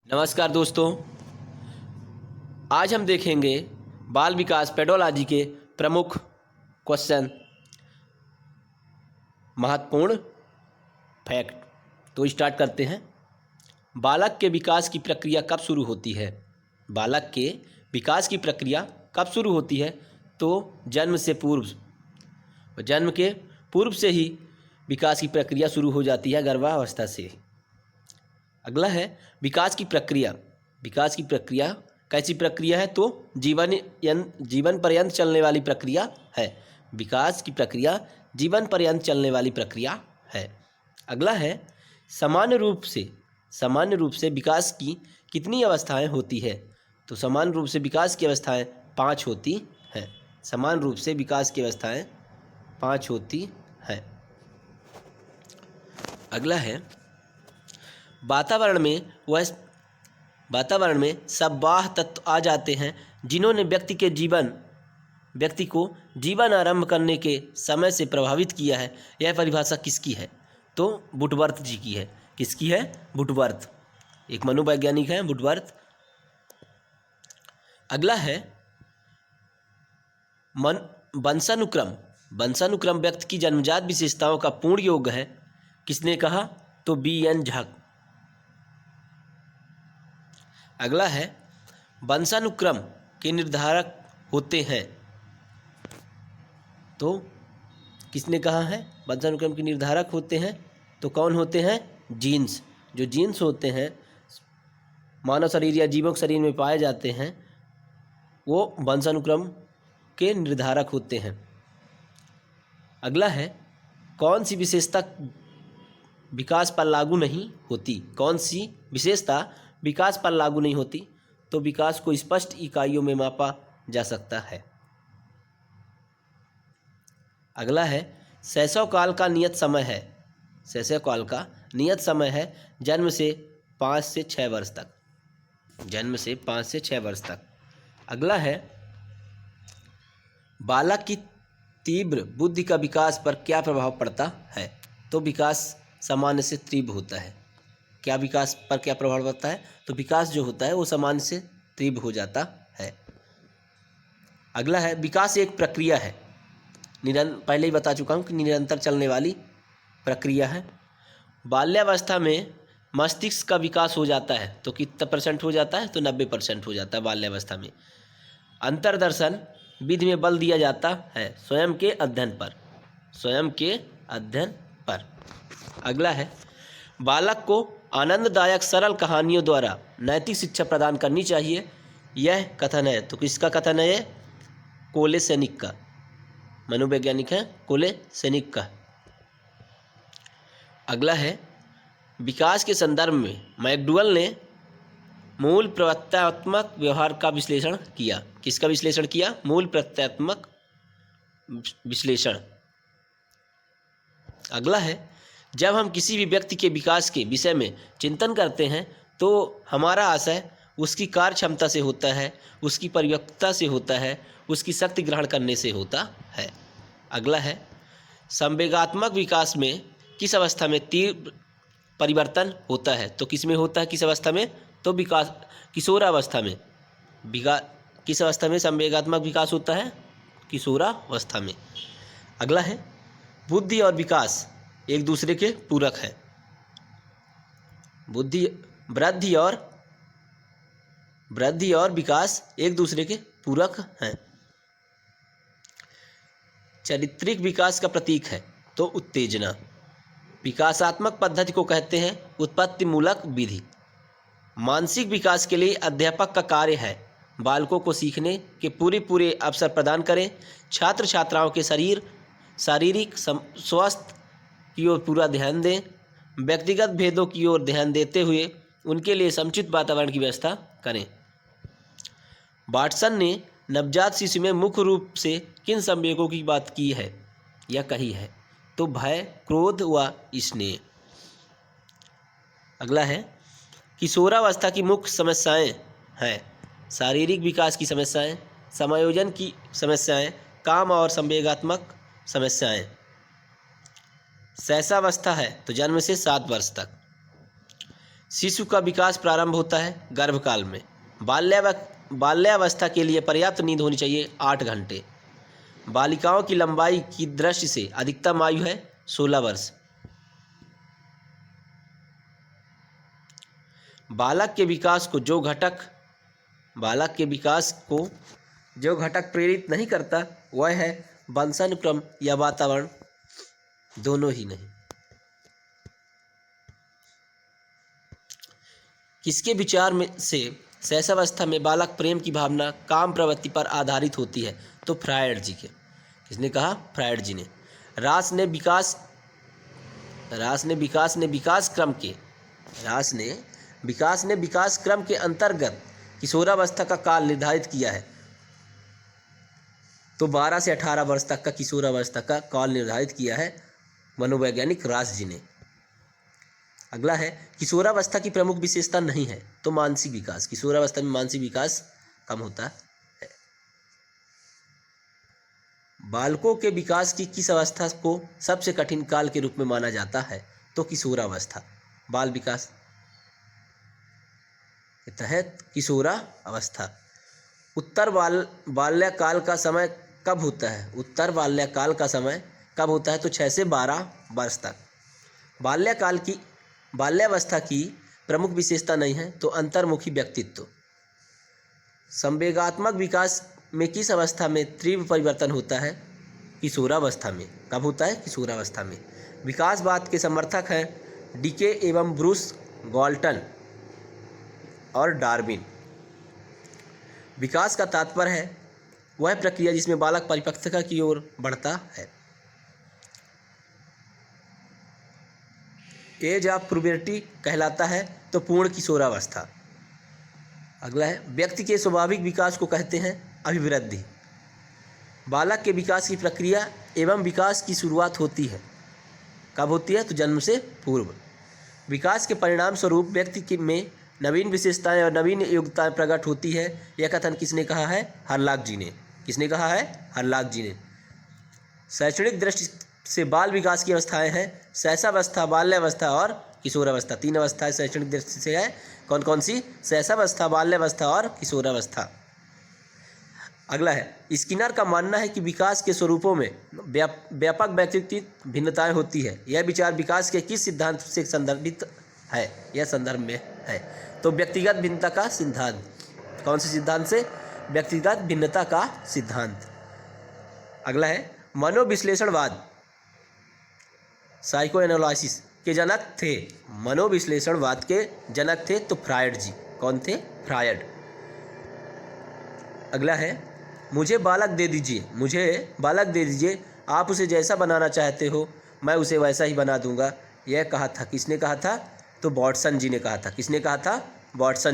नमस्कार दोस्तों, आज हम देखेंगे बाल विकास पेडोलॉजी के प्रमुख क्वेश्चन, महत्वपूर्ण फैक्ट। तो स्टार्ट करते हैं। बालक के विकास की प्रक्रिया कब शुरू होती है? बालक के विकास की प्रक्रिया कब शुरू होती है? तो जन्म से पूर्व। जन्म के पूर्व से ही विकास की प्रक्रिया शुरू हो जाती है, गर्भावस्था से। अगला है विकास की प्रक्रिया। विकास की प्रक्रिया कैसी प्रक्रिया है? तो जीवन पर्यंत चलने वाली प्रक्रिया है। विकास की प्रक्रिया जीवन पर्यंत चलने वाली प्रक्रिया है। अगला है सामान्य रूप से विकास की कितनी अवस्थाएं होती है? तो सामान्य रूप से विकास की अवस्थाएं 5 होती हैं। सामान्य रूप से विकास की अवस्थाएं 5 होती हैं। अगला है वातावरण में सब बाह्य तत्व आ जाते हैं जिन्होंने व्यक्ति को जीवन आरंभ करने के समय से प्रभावित किया है। यह परिभाषा किसकी है? तो वुडवर्थ जी की है। किसकी है? वुडवर्थ, एक मनोवैज्ञानिक है वुडवर्थ। अगला है वंशानुक्रम व्यक्ति की जन्मजात विशेषताओं का पूर्ण योग है। किसने कहा? तो B.N. झा। अगला है वंशानुक्रम के निर्धारक होते हैं। तो किसने कहा है वंशानुक्रम के निर्धारक होते हैं? तो कौन होते हैं? जीन्स। जो जीन्स होते हैं मानव शरीर या जीवों के शरीर में पाए जाते हैं, वो वंशानुक्रम के निर्धारक होते हैं। अगला है कौन सी विशेषता विकास पर लागू नहीं होती? कौन सी विशेषता विकास पर लागू नहीं होती? तो विकास को स्पष्ट इकाइयों में मापा जा सकता है। अगला है शैशव काल का नियत समय है। शैशव काल का नियत समय है जन्म से 5 से 6 वर्ष तक। जन्म से 5 से 6 वर्ष तक। अगला है बालक की तीव्र बुद्धि का विकास पर क्या प्रभाव पड़ता है? तो विकास सामान्य से तीव्र होता है। क्या विकास पर क्या प्रभाव पड़ता है? तो विकास जो होता है वो सामान्य से तीव्र हो जाता है। अगला है विकास एक प्रक्रिया है। पहले ही बता चुका हूँ कि निरंतर चलने वाली प्रक्रिया है। बाल्यावस्था में मस्तिष्क का विकास हो जाता है तो कितना % हो जाता है? तो 90% हो जाता है बाल्यावस्था में। अंतर्दर्शन विधि में बल दिया जाता है स्वयं के अध्ययन पर। अगला है बालक को आनंददायक सरल कहानियों द्वारा नैतिक शिक्षा प्रदान करनी चाहिए। यह कथन है, तो किसका कथन है? ये कोले सैनिक का, मनोवैज्ञानिक है कोले सैनिक का। अगला है विकास के संदर्भ में मैकडूगल ने मूल प्रत्ययात्मक व्यवहार का विश्लेषण किया। किसका विश्लेषण किया? मूल प्रत्ययात्मक विश्लेषण। अगला है जब हम किसी भी व्यक्ति के विकास के विषय में चिंतन करते हैं तो हमारा आशय उसकी कार्य क्षमता से होता है, उसकी परिपक्वता से होता है, उसकी शक्ति ग्रहण करने से होता है। अगला है संवेगात्मक विकास में किस अवस्था में तीव्र परिवर्तन होता है? तो किस में होता है? किस अवस्था में? तो विकास किशोरावस्था में। किस अवस्था में संवेगात्मक विकास होता है? किशोरावस्था में। अगला है बुद्धि और विकास एक दूसरे के पूरक है। वृद्धि और विकास एक दूसरे के पूरक हैं। चारित्रिक विकास का प्रतीक है तो उत्तेजना। विकासात्मक पद्धति को कहते हैं उत्पत्ति मूलक विधि। मानसिक विकास के लिए अध्यापक का कार्य है बालकों को सीखने के पूरे अवसर प्रदान करें, छात्र छात्राओं के शारीरिक स्वास्थ्य की ओर पूरा ध्यान दें, व्यक्तिगत भेदों की ओर ध्यान देते हुए उनके लिए समुचित वातावरण की व्यवस्था करें। वाटसन ने नवजात शिशु में मुख्य रूप से किन संवेगों की बात की है या कही है? तो भय, क्रोध व स्नेह। अगला है किशोरावस्था की मुख्य समस्याएं हैं शारीरिक विकास की समस्याएं, समायोजन की समस्याएं, काम और संवेगात्मक समस्याएं। शैशवावस्था है तो जन्म से 7 वर्ष तक। शिशु का विकास प्रारंभ होता है गर्भकाल में। बाल्यावस्था के लिए पर्याप्त नींद होनी चाहिए 8 घंटे। बालिकाओं की लंबाई की दृष्टि से अधिकतम आयु है 16 वर्ष। बालक के विकास को जो घटक प्रेरित नहीं करता वह है वंशानुक्रम या वातावरण, दोनों ही नहीं। किसके विचार में से शैशवावस्था में बालक प्रेम की भावना काम प्रवृत्ति पर आधारित होती है? तो फ्रायड जी के। किसने कहा? फ्रायड जी ने। रास ने विकास क्रम के अंतर्गत किशोरावस्था का काल निर्धारित किया है। तो 12 से 18 वर्ष तक का किशोरावस्था का काल निर्धारित किया है मनोवैज्ञानिक रास जी ने। अगला है किशोरावस्था की प्रमुख विशेषता नहीं है। तो मानसिक विकास। किशोरावस्था में मानसिक विकास कम होता है। बालकों के विकास की किस अवस्था को सबसे कठिन काल के रूप में माना जाता है? तो किशोरावस्था। बाल विकास के तहत किशोरावस्था। उत्तर बाल्यकाल का समय कब होता है? उत्तर बाल्यकाल का समय कब होता है? तो 6 से 12 वर्ष तक। बाल्यावस्था की प्रमुख विशेषता नहीं है। तो अंतर्मुखी व्यक्तित्व। संवेगात्मक विकास में किस अवस्था में तीव्र परिवर्तन होता है? किशोरावस्था में। कब होता है? किशोरावस्था में। विकासवाद के समर्थक हैं डीके एवं ब्रूस गॉल्टन और डार्विन। विकास का तात्पर्य है वह प्रक्रिया जिसमें बालक परिपक्वता की ओर बढ़ता है। एज ऑफ प्यूबर्टी कहलाता है तो पूर्ण किशोरावस्था। अगला है व्यक्ति के स्वाभाविक विकास को कहते हैं अभिवृद्धि। बालक के विकास की प्रक्रिया एवं विकास की शुरुआत होती है। कब होती है? तो जन्म से पूर्व। विकास के परिणाम स्वरूप व्यक्ति में नवीन विशेषताएं और नवीन योग्यताएं प्रकट होती है। यह कथन किसने कहा है? हरलाक जी ने। किसने कहा है? हरलाक जी ने। शैक्षणिक दृष्टि से बाल विकास की अवस्थाएं हैं शैशवावस्था, बाल्यावस्था और किशोरावस्था। 3 अवस्थाएं शैक्षणिक दृष्टि से है। कौन कौन सी? शैशवावस्था, बाल्यावस्था और किशोरावस्था। अगला है स्किनर का मानना है कि विकास के स्वरूपों में व्यापक व्यक्तित्व भिन्नताएं होती है। यह विचार विकास के किस सिद्धांत से संदर्भित है? यह संदर्भ में है। तो व्यक्तिगत भिन्नता का सिद्धांत। कौन से सिद्धांत से? व्यक्तिगत भिन्नता का सिद्धांत। अगला है मनोविश्लेषणवाद, साइको एनालिसिस के जनक थे। मनोविश्लेषणवाद के जनक थे तो फ्रायड जी। कौन थे? फ्रायड। अगला है मुझे बालक दे दीजिए, आप उसे जैसा बनाना चाहते हो मैं उसे वैसा ही बना दूंगा। यह कहा था। किसने कहा था? तो वाटसन जी ने कहा था। किसने कहा था? वाटसन।